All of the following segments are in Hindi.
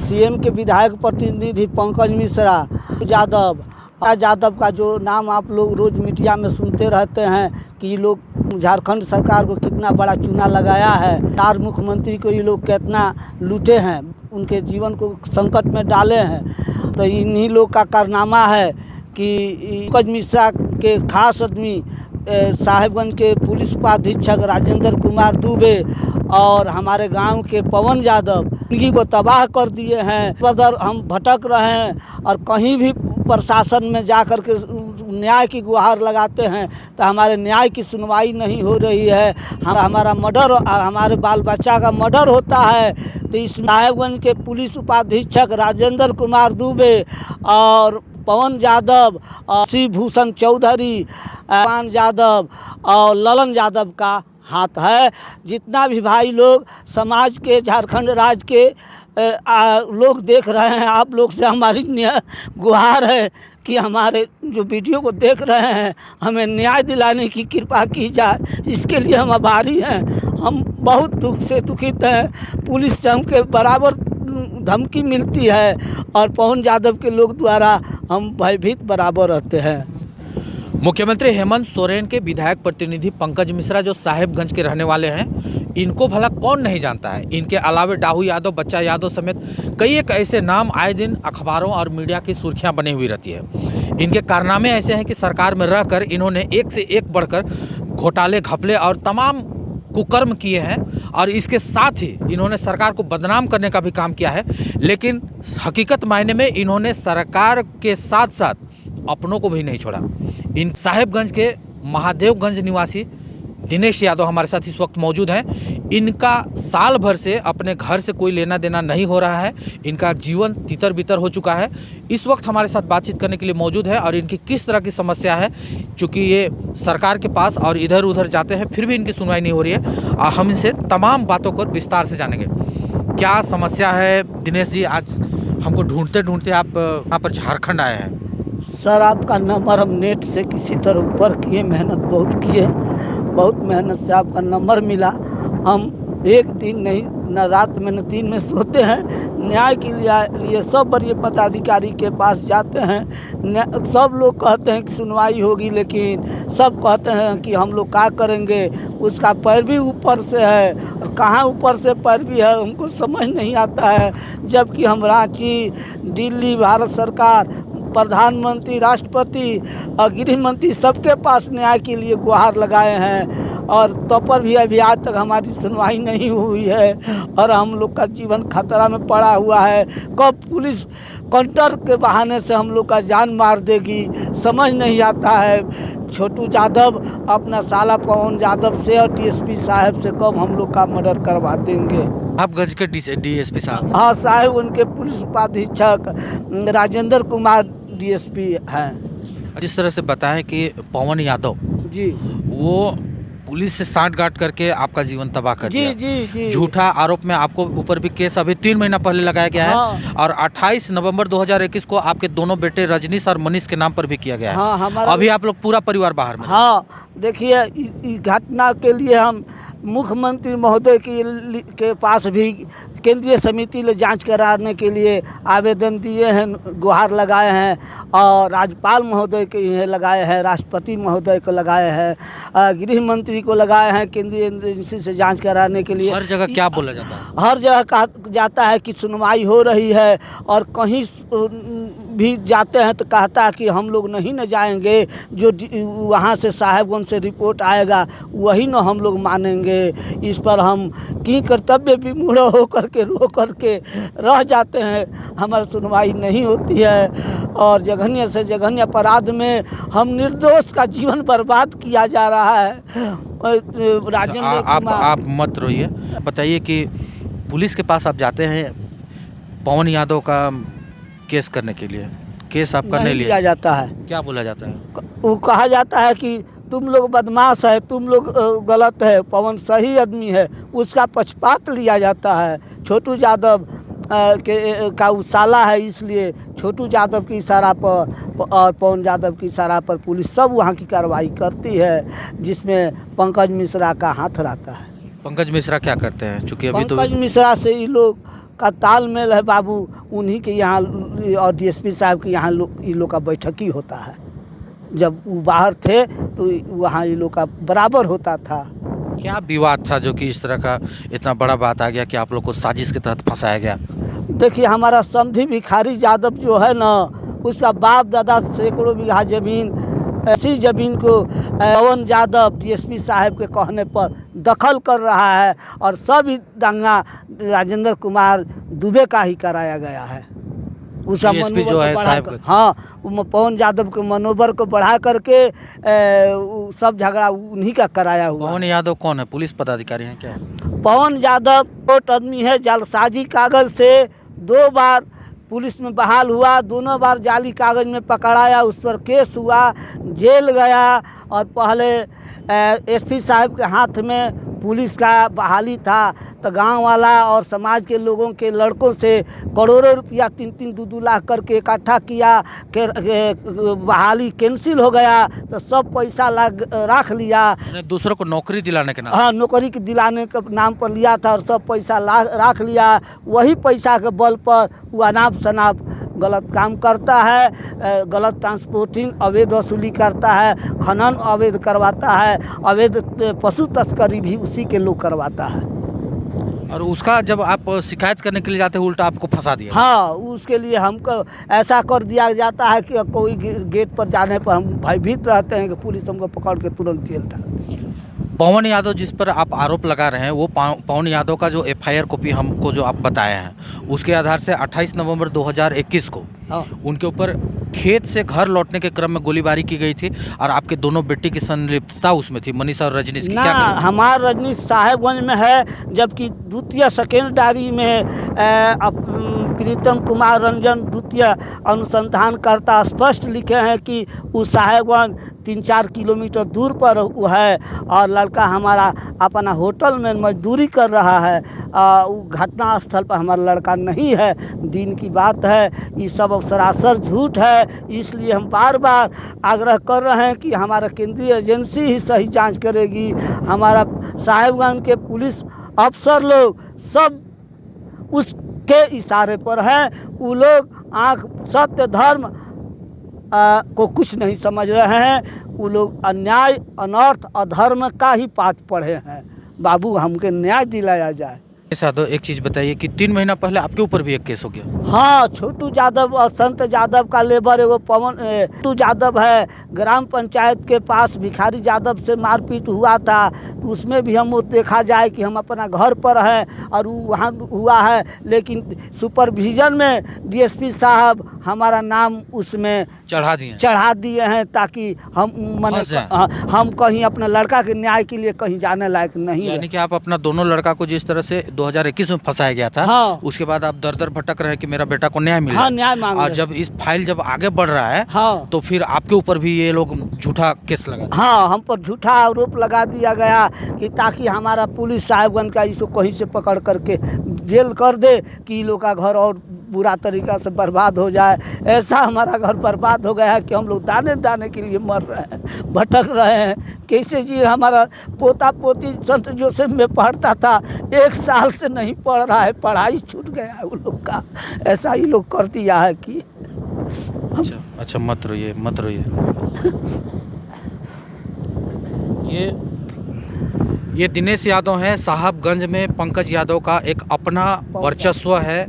सीएम के विधायक प्रतिनिधि पंकज मिश्रा यादव का जो नाम आप लोग रोज़ मीडिया में सुनते रहते हैं कि ये लोग झारखंड सरकार को कितना बड़ा चूना लगाया है, 4 मुख्यमंत्री को ये लोग कितना लूटे हैं, उनके जीवन को संकट में डाले हैं। तो इन्हीं लोग का कारनामा है कि पंकज मिश्रा के खास आदमी साहेबगंज के पुलिस उपाधीक्षक राजेंद्र कुमार दुबे और हमारे गांव के पवन यादव जिंदगी को तबाह कर दिए हैं। उधर हम भटक रहे हैं और कहीं भी प्रशासन में जाकर के न्याय की गुहार लगाते हैं तो हमारे न्याय की सुनवाई नहीं हो रही है। हमारा मर्डर और हमारे बाल बच्चा का मर्डर होता है। तो इस साहेबगंज के पुलिस उपाधीक्षक राजेंद्र कुमार दुबे और पवन यादव और श्री भूषण चौधरी, पान यादव और ललन यादव का हाथ है। जितना भी भाई लोग समाज के, झारखंड राज्य के लोग देख रहे हैं, आप लोग से हमारी गुहार है कि हमारे जो वीडियो को देख रहे हैं हमें न्याय दिलाने की कृपा की जाए। इसके लिए हम आभारी हैं। हम बहुत दुख से दुखित हैं। पुलिस से हमके बराबर धमकी मिलती है और पवन यादव के लोग द्वारा हम भयभीत बराबर रहते हैं। मुख्यमंत्री हेमंत सोरेन के विधायक प्रतिनिधि पंकज मिश्रा जो साहेबगंज के रहने वाले हैं, इनको भला कौन नहीं जानता है। इनके अलावे डाहू यादव, बच्चा यादव समेत कई एक ऐसे नाम आए दिन अखबारों और मीडिया की सुर्खियां बनी हुई रहती है। इनके कारनामे ऐसे हैं कि सरकार में रहकर इन्होंने एक से एक बढ़कर घोटाले, घपले और तमाम कुकर्म किए हैं और इसके साथ ही इन्होंने सरकार को बदनाम करने का भी काम किया है। लेकिन हकीकत मायने में इन्होंने सरकार के साथ साथ अपनों को भी नहीं छोड़ा। इन साहेबगंज के महादेवगंज निवासी दिनेश यादव हमारे साथ इस वक्त मौजूद हैं। इनका साल भर से अपने घर से कोई लेना देना नहीं हो रहा है। इनका जीवन तितर बितर हो चुका है। इस वक्त हमारे साथ बातचीत करने के लिए मौजूद है और इनकी किस तरह की समस्या है, चूँकि ये सरकार के पास और इधर उधर जाते हैं फिर भी इनकी सुनवाई नहीं हो रही है। हम इनसे तमाम बातों को विस्तार से जानेंगे। क्या समस्या है दिनेश जी? आज हमको ढूंढते ढूंढते आप यहाँ पर झारखंड आए हैं। सर, आपका नंबर हम नेट से किसी तरह ऊपर किए, मेहनत बहुत किए, बहुत मेहनत से आपका नंबर मिला। हम एक दिन नहीं, न रात में न दिन में सोते हैं। न्याय के लिए सब बड़े पदाधिकारी के पास जाते हैं। सब लोग कहते हैं कि सुनवाई होगी, लेकिन सब कहते हैं कि हम लोग क्या करेंगे। उसका पैरवी ऊपर से है और कहाँ ऊपर से पैरवी है हमको समझ नहीं आता है। जबकि हम रांची, दिल्ली, भारत सरकार, प्रधानमंत्री, राष्ट्रपति और गृह मंत्री सबके पास न्याय के लिए गुहार लगाए हैं और तो पर भी अभी आज तक हमारी सुनवाई नहीं हुई है और हम लोग का जीवन खतरा में पड़ा हुआ है। कब पुलिस काउंटर के बहाने से हम लोग का जान मार देगी, समझ नहीं आता है। छोटू यादव अपना साला पवन यादव से और डीएसपी साहब से कब हम लोग का मर्डर करवा देंगे। साहेबगंज के डीएसपी साहब? हाँ, साहेब उनके पुलिस उपाधीक्षक राजेंद्र कुमार डीएसपी हैं। जिस तरह से बताएं कि पवन यादव जी, वो पुलिस से साठगांठ करके आपका जीवन तबाह कर दिया। जी। झूठा आरोप में आपको ऊपर भी केस अभी 3 महीना पहले लगाया गया है और 28 नवंबर 2021 को आपके दोनों बेटे रजनीश और मनीष के नाम पर भी किया गया है। हाँ, अभी आप लोग पूरा परिवार बाहर में। हाँ, देखिए, इस घटना के लिए हम मुख्यमंत्री महोदय के पास भी केंद्रीय समिति ले जांच कराने के लिए आवेदन दिए हैं, गुहार लगाए हैं और राज्यपाल महोदय के लिए लगाए हैं, राष्ट्रपति महोदय को लगाए हैं, गृह मंत्री को लगाए हैं केंद्रीय एजेंसी से जांच कराने के लिए। हर जगह क्या बोला जाता है? हर जगह कहा जाता है कि सुनवाई हो रही है और कहीं भी जाते हैं तो कहता है कि हम लोग नहीं न जाएंगे, जो वहाँ से साहेबगंज से रिपोर्ट आएगा वही न हम लोग मानेंगे। इस पर हम की कर्तव्य भी मूढ़ होकर के रो करके रह जाते हैं। हमारी सुनवाई नहीं होती है और जघन्य से जघन्य अपराध में हम निर्दोष का जीवन बर्बाद किया जा रहा है। राजेंद्र आप मत रोइए। बताइए कि पुलिस के पास आप जाते हैं पवन यादव का केस करने के लिए, केस आपका नहीं लिया जाता है। क्या बोला जाता है? वो कहा जाता है कि तुम लोग बदमाश है, तुम लोग गलत है, पवन सही आदमी है, उसका पक्षपात लिया जाता है। छोटू यादव का साला है, इसलिए छोटू यादव की इशारा पर और पवन यादव की इशारा पर पुलिस सब वहाँ की कार्रवाई करती है, जिसमें पंकज मिश्रा का हाथ रहता है। पंकज मिश्रा क्या करते हैं? चूँकि अभी तो पंकज मिश्रा से ये लोग का तालमेल है बाबू, उन्हीं के यहाँ और डीएसपी साहब के यहाँ ये लोग का बैठक ही होता है। जब वो बाहर थे तो वहाँ ये लोग का बराबर होता था। क्या विवाद था जो कि इस तरह का इतना बड़ा बात आ गया कि आप लोग को साजिश के तहत फंसाया गया? देखिए, हमारा समधी भिखारी यादव जो है ना, उसका बाप दादा सैकड़ों बीघा जमीन, ऐसी जमीन को पवन यादव डीएसपी साहब के कहने पर दखल कर रहा है और सब दंगा राजेंद्र कुमार दुबे का ही कराया गया है। उसका डीएसपी जो है साहब, हाँ, पवन यादव के मनोबल को बढ़ा करके सब झगड़ा उन्हीं का कराया हुआ। पवन यादव कौन है? पुलिस पदाधिकारी हैं क्या? पवन यादव कोर्ट आदमी है, जालसाजी कागज से 2 बार पुलिस में बहाल हुआ, दोनों बार जाली कागज में पकड़ाया, उस पर केस हुआ, जेल गया। और पहले एसपी साहब के हाथ में पुलिस का बहाली था तो गांव वाला और समाज के लोगों के लड़कों से करोड़ों रुपया 3-3, 2-2 लाख करके इकट्ठा किया कि बहाली कैंसिल हो गया तो सब पैसा रख लिया। दूसरों को नौकरी दिलाने के नाम? हाँ, नौकरी के दिलाने के नाम पर लिया था और सब पैसा रख लिया। वही पैसा के बल पर वो अनाप शनाप गलत काम करता है, गलत ट्रांसपोर्टिंग, अवैध वसूली करता है, खनन अवैध करवाता है, अवैध पशु तस्करी भी उसी के लोग करवाता है। और उसका जब आप शिकायत करने के लिए जाते हैं, उल्टा आपको फंसा दिया? हाँ, उसके लिए हमको ऐसा कर दिया जाता है कि कोई गेट पर जाने पर हम भयभीत रहते हैं कि पुलिस हमको पकड़ के तुरंत जेल डाल देगी। पवन यादव जिस पर आप आरोप लगा रहे हैं, वो पवन यादव का जो एफआईआर कॉपी हमको जो आप बताए हैं, उसके आधार से 28 नवंबर 2021 को उनके ऊपर खेत से घर लौटने के क्रम में गोलीबारी की गई थी और आपके दोनों बेटी की संलिप्तता उसमें थी, मनीषा और रजनीश की। क्या हमारा रजनीश साहेबगंज में है, जबकि द्वितीय सेकेंडरी में प्रीतम कुमार रंजन द्वितीय अनुसंधानकर्ता स्पष्ट लिखे हैं कि वो साहेबगंज 3-4 किलोमीटर दूर पर वो है और लड़का हमारा अपना होटल में मजदूरी कर रहा है। वो घटना स्थल पर हमारा लड़का नहीं है, दिन की बात है। ये सब सरासर झूठ है, इसलिए हम बार बार आग्रह कर रहे हैं कि हमारा केंद्रीय एजेंसी ही सही जांच करेगी। हमारा साहेबगंज के पुलिस अफसर लोग सब उसके इशारे पर हैं। वो लोग आँख सत्य धर्म को कुछ नहीं समझ रहे हैं। वो लोग अन्याय, अनर्थ, अधर्म का ही पाठ पढ़े हैं। बाबू, हमके न्याय दिलाया जाए। यादव, एक चीज़ बताइए कि 3 महीना पहले आपके ऊपर भी एक केस हो गया? हाँ, छोटू यादव और संत यादव का लेबर एगो छोटू यादव है, ग्राम पंचायत के पास भिखारी यादव से मारपीट हुआ था। तो उसमें भी हम देखा जाए कि हम अपना घर पर हैं और वहाँ हुआ है, लेकिन सुपरविजन में डीएसपी साहब हमारा नाम उसमें चढ़ा दिए हैं ताकि हम कहीं अपने लड़का के न्याय के लिए कहीं जाने लायक नहीं। यानी कि आप अपना दोनों लड़का को जिस तरह से 2021 में फंसाया गया था, हाँ, उसके बाद आप दर भटक रहे हैं कि मेरा बेटा को न्याय मिले। हाँ, न्याय मांग और जब इस फाइल जब आगे बढ़ रहा है, हाँ, तो फिर आपके ऊपर भी ये लोग झूठा केस लगा। हाँ, हम पर झूठा आरोप लगा दिया गया कि ताकि हमारा पुलिस साहेबगंज का इसको कहीं से पकड़ करके जेल कर दे कि लोग का घर और बुरा तरीका से बर्बाद हो जाए। ऐसा हमारा घर बर्बाद हो गया है कि हम लोग दाने दाने के लिए मर रहे हैं, भटक रहे हैं। कैसे जी, हमारा पोता पोती संत जोसेफ में पढ़ता था, 1 साल से नहीं पढ़ रहा है, पढ़ाई छूट गया है वो लोग का। ऐसा ही लोग कर दिया है कि अच्छा, मत रोइए। ये दिनेश यादव हैं। साहबगंज में पंकज यादव का एक अपना वर्चस्व है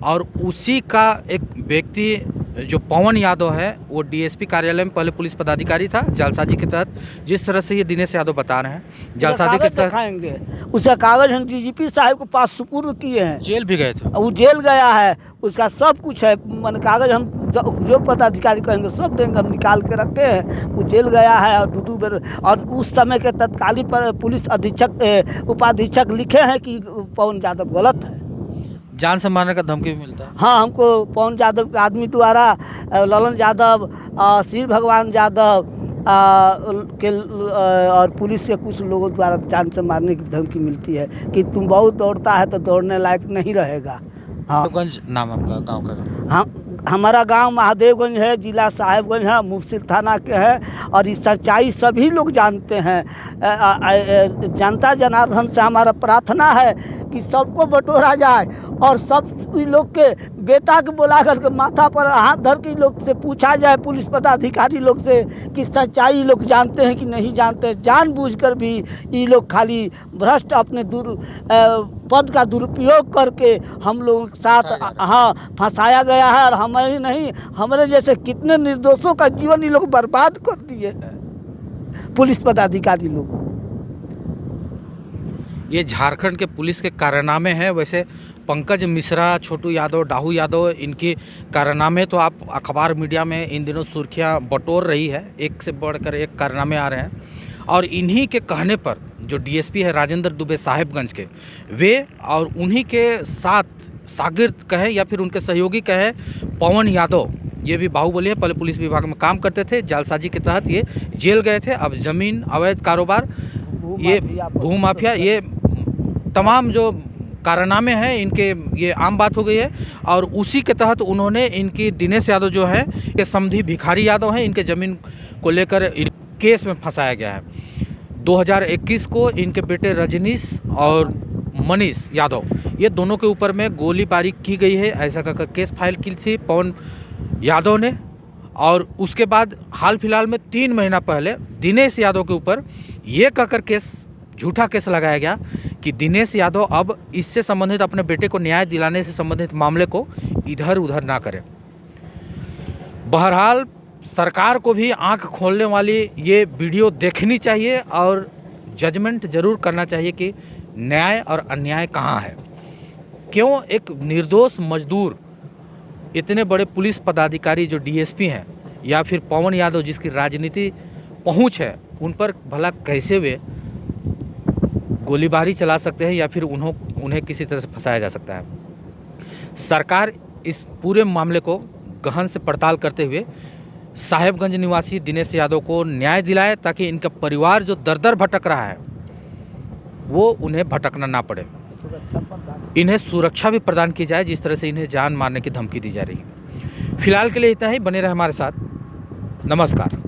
और उसी का एक व्यक्ति जो पवन यादव है, वो डीएसपी कार्यालय में पहले पुलिस पदाधिकारी था। जालसाजी के तहत जिस तरह से ये दिनेश यादव बता रहे हैं, जालसाजी के तहत उसका कागज हम डीजीपी साहब के पास सुपुर्द किए हैं। जेल भी गए थे? वो जेल गया है, उसका सब कुछ है। मन कागज हम जो पदाधिकारी कहेंगे सब देंगे, हम निकाल के रखते हैं। वो जेल गया है और 2 बार। और उस समय के तत्कालीन पर पुलिस अधीक्षक उपाधीक्षक लिखे हैं कि पवन यादव गलत है। जान से मारने का धमकी भी मिलता है? हाँ, हमको पवन यादव के आदमी द्वारा ललन यादव, श्री भगवान यादव के और पुलिस के कुछ लोगों द्वारा जान से मारने की धमकी मिलती है कि तुम बहुत दौड़ता है तो दौड़ने लायक नहीं रहेगा। हाँ, साहेबगंज नाम आपका गांव का? हाँ, हमारा गांव महादेवगंज है, जिला साहेबगंज है, मुफस्सिल थाना के है और इस सच्चाई सभी लोग जानते हैं। जनता जनार्दन से हमारा प्रार्थना है कि सबको बटोरा जाए और सब लोग के बेटा के बुला करके माथा पर हाथ धर के लोग से पूछा जाए, पुलिस पदाधिकारी लोग से, कि सच्चाई लोग जानते हैं कि नहीं जानते। जानबूझकर भी ये लोग खाली भ्रष्ट अपने पद का दुरुपयोग करके हम लोगों के साथ फंसाया गया है। और हमें ही नहीं, हमारे जैसे कितने निर्दोषों का जीवन ये लोग बर्बाद कर दिए हैं पुलिस पदाधिकारी लोग। ये झारखंड के पुलिस के कारनामे हैं। वैसे पंकज मिश्रा, छोटू यादव, डाहू यादव, इनके कारनामे तो आप अखबार मीडिया में इन दिनों सुर्खियां बटोर रही है, एक से बढ़कर एक कारनामे आ रहे हैं। और इन्हीं के कहने पर जो डीएसपी है राजेंद्र दुबे साहेबगंज के, वे और उन्हीं के साथ शागिर्द कहे या फिर उनके सहयोगी कहे पवन यादव, ये भी बाहुबली है, पहले पुलिस विभाग में काम करते थे, जालसाजी के तहत ये जेल गए थे। अब ज़मीन अवैध कारोबार, ये भूमाफिया, ये तमाम जो कारनामे हैं इनके, ये आम बात हो गई है। और उसी के तहत उन्होंने इनकी दिनेश यादव जो है, ये समधी भिखारी यादव हैं, इनके ज़मीन को लेकर केस में फंसाया गया है। 2021 को इनके बेटे रजनीश और मनीष यादव, ये दोनों के ऊपर में गोलीबारी की गई है, ऐसा कहकर केस फाइल की थी पवन यादव ने। और उसके बाद हाल फिलहाल में 3 महीना पहले दिनेश यादव के ऊपर ये कहकर केस, झूठा केस लगाया गया कि दिनेश यादव अब इससे संबंधित, अपने बेटे को न्याय दिलाने से संबंधित मामले को इधर उधर ना करें। बहरहाल सरकार को भी आंख खोलने वाली ये वीडियो देखनी चाहिए और जजमेंट ज़रूर करना चाहिए कि न्याय और अन्याय कहाँ है। क्यों एक निर्दोष मजदूर, इतने बड़े पुलिस पदाधिकारी जो डीएसपी हैं, या फिर पवन यादव जिसकी राजनीति पहुंच है, उन पर भला कैसे वे गोलीबारी चला सकते हैं या फिर उन्हें किसी तरह से फंसाया जा सकता है। सरकार इस पूरे मामले को गहन से पड़ताल करते हुए साहेबगंज निवासी दिनेश यादव को न्याय दिलाए, ताकि इनका परिवार जो दर दर भटक रहा है वो उन्हें भटकना ना पड़े। इन्हें सुरक्षा भी प्रदान की जाए, जिस तरह से इन्हें जान मारने की धमकी दी जा रही है। फिलहाल के लिए इतना ही। बने रहे हमारे साथ। नमस्कार।